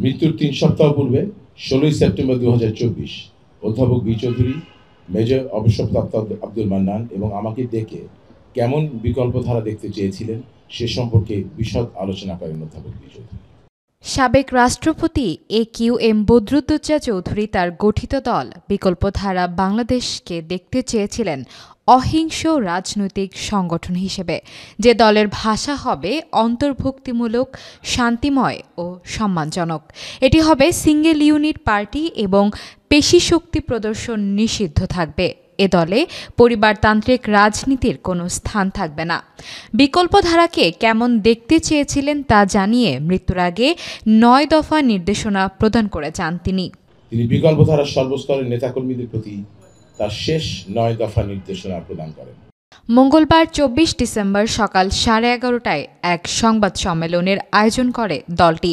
মৃত্যুর 3 সপ্তাহ পূর্বে 16 সেপ্টেম্বর 2024 অধ্যাপক বি চৌধুরী, মেজর অবসরপ্রাপ্ত আব্দুল মান্নান এবং আমাকে ডেকে কেমন বিকল্প ধারা দেখতে চেয়েছিলেন সে সম্পর্কে বিশদ আলোচনা করেন অধ্যাপক বি চৌধুরী। সাবেক রাষ্ট্রপতি AQM বদরুদ্দোজা চৌধুরী তার গঠিত দল বিকল্পধারা বাংলাদেশকে দেখতে চেয়েছিলেন অহিংস রাজনৈতিক সংগঠন হিসেবে, যে দলের ভাষা হবে অন্তর্ভুক্তিমূলক, শান্তিময় ও সম্মানজনক। এটি হবে সিঙ্গেল ইউনিট পার্টি এবং পেশিশক্তি প্রদর্শন নিষিদ্ধ থাকবে। এ দলে পরিবারতান্ত্রিক রাজনীতির কোনো স্থান থাকবে না। বিকল্পধারাকে কেমন দেখতে চেয়েছিলেন তা জানিয়ে মৃত্যুর আগে 9 দফা নির্দেশনা প্রদান করে যান তিনি। বিকল্পধারার সর্বস্তরের নেতাকর্মীদের প্রতি তার শেষ 9 দফা নির্দেশনা প্রদান করেন। মঙ্গলবার 24 ডিসেম্বর সকাল 11:30টায় এক সংবাদ সম্মেলনের আয়োজন করে দলটি।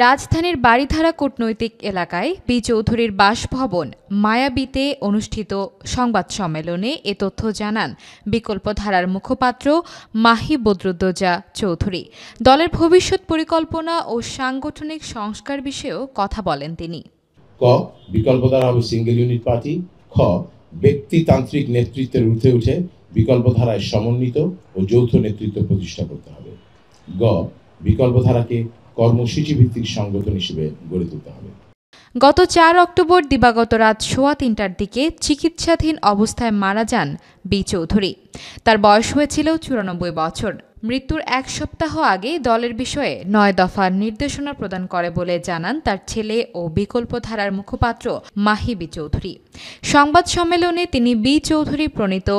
রাজধানীর বারিধারা কূটনৈতিক এলাকায় বি চৌধুরীর বাসভবন মায়াবীতে অনুষ্ঠিত সংবাদ সম্মেলনে এ তথ্য জানান বিকল্পধারার মুখপাত্র মাহি বদরুদ্দোজা চৌধুরী। দলের ভবিষ্যৎ পরিকল্পনা ও সাংগঠনিক সংস্কার বিষয়েও কথা বলেন তিনি। ক, বিকল্পধারা হবে সিঙ্গেল ইউনিট পার্টি। খ, ব্যক্তিতান্ত্রিক নেতৃত্বের ঊর্ধ্বে উঠে বিকল্পধারায় সমন্বিত ও যৌথ নেতৃত্ব প্রতিষ্ঠা করতে হবে। গ, বিকল্পধারাকে কর্মসূচি ভিত্তিক সংগঠন হিসেবে গড়ে তুলতে হবে। গত 4 অক্টোবর দিবাগত রাত 3:15টার দিকে চিকিৎসাধীন অবস্থায় মারা যান বি চৌধুরী। তার বয়স হয়েছিল 94 বছর। মৃত্যুর 1 সপ্তাহ আগে দলের বিষয়ে 9 দফা নির্দেশনা প্রদান করে বলে জানান তার ছেলে ও বিকল্পধারার মুখপাত্র মাহি বি চৌধুরী। সংবাদ সম্মেলনে তিনি বি চৌধুরী প্রণীত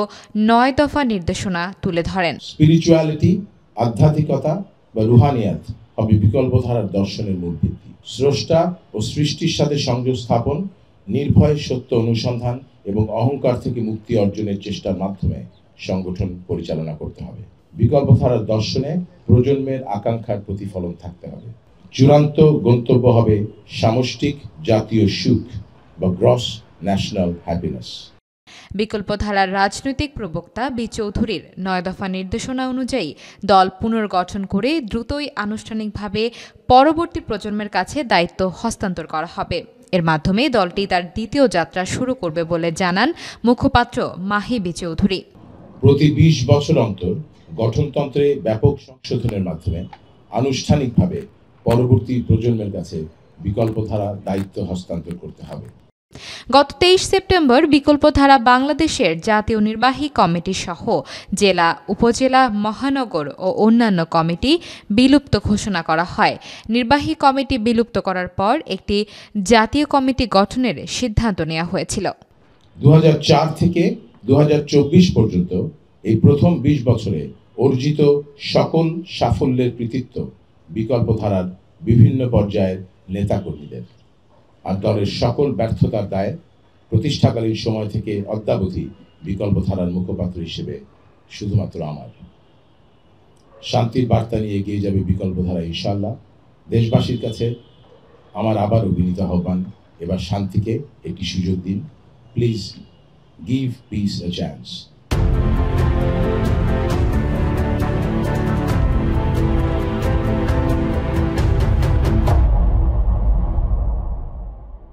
9 দফা নির্দেশনা তুলে ধরেন। স্পিরিচুয়ালিটি, আধ্যাত্মিকতা বা রুহানিয়াত হবে বিকল্পধারার দর্শনের মূল ভিত্তি। স্রষ্টা ও সৃষ্টির সাথে সংযোগ স্থাপন, নির্ভয় সত্য অনুসন্ধান এবং অহংকার থেকে মুক্তি অর্জনের চেষ্টার মাধ্যমে সংগঠন পরিচালনা করতে হবে। বিকল্পধারার দর্শনে প্রজন্মের আকাঙ্ক্ষার প্রতিফলন থাকতে হবে। চূড়ান্ত গন্তব্য হবে সামষ্টিক জাতীয় সুখ বা গ্রস ন্যাশনাল হ্যাপিনেস। বিকল্পধারার রাজনৈতিক প্রবক্তা বি চৌধুরীর 9 দফা নির্দেশনা অনুযায়ী দল পুনর্গঠন করে দ্রুতই আনুষ্ঠানিকভাবে পরবর্তী প্রজন্মের কাছে দায়িত্ব হস্তান্তর করা হবে। এর মাধ্যমে দলটি তার দ্বিতীয় যাত্রা শুরু করবে বলে জানান মুখপাত্র মাহি বি চৌধুরী। প্রতি 20 বছর অন্তর গঠনতন্ত্রে ব্যাপক সংশোধনের মাধ্যমে আনুষ্ঠানিকভাবে পরবর্তী প্রজন্মের কাছে বিকল্পধারা দায়িত্ব হস্তান্তর করতে হবে। গত 23 সেপ্টেম্বর বিকল্পধারা বাংলাদেশের জাতীয় নির্বাহী কমিটি সহ জেলা, উপজেলা, মহানগর ও অন্যান্য কমিটি বিলুপ্ত ঘোষণা করা হয়। নির্বাহী কমিটি বিলুপ্ত করার পর একটি জাতীয় কমিটি গঠনের সিদ্ধান্ত নেওয়া হয়েছিল। 2004 থেকে 2024 পর্যন্ত এই প্রথম 20 বছরে অর্জিত সকল সাফল্যের কৃতিত্ব বিকল্পধারার বিভিন্ন পর্যায়ের নেতাকর্মীদের, আর দলের সকল ব্যর্থতার দায় প্রতিষ্ঠাকালীন সময় থেকে অদ্যাবধি বিকল্পধারার মুখপাত্র হিসেবে শুধুমাত্র আমার। শান্তির বার্তা নিয়ে এগিয়ে যাবে বিকল্পধারা ইনশাআল্লাহ। দেশবাসীর কাছে আমার আবারও বিনীত আহ্বান, এবার শান্তিকে একটি সুযোগ দিন। Please give peace a chance.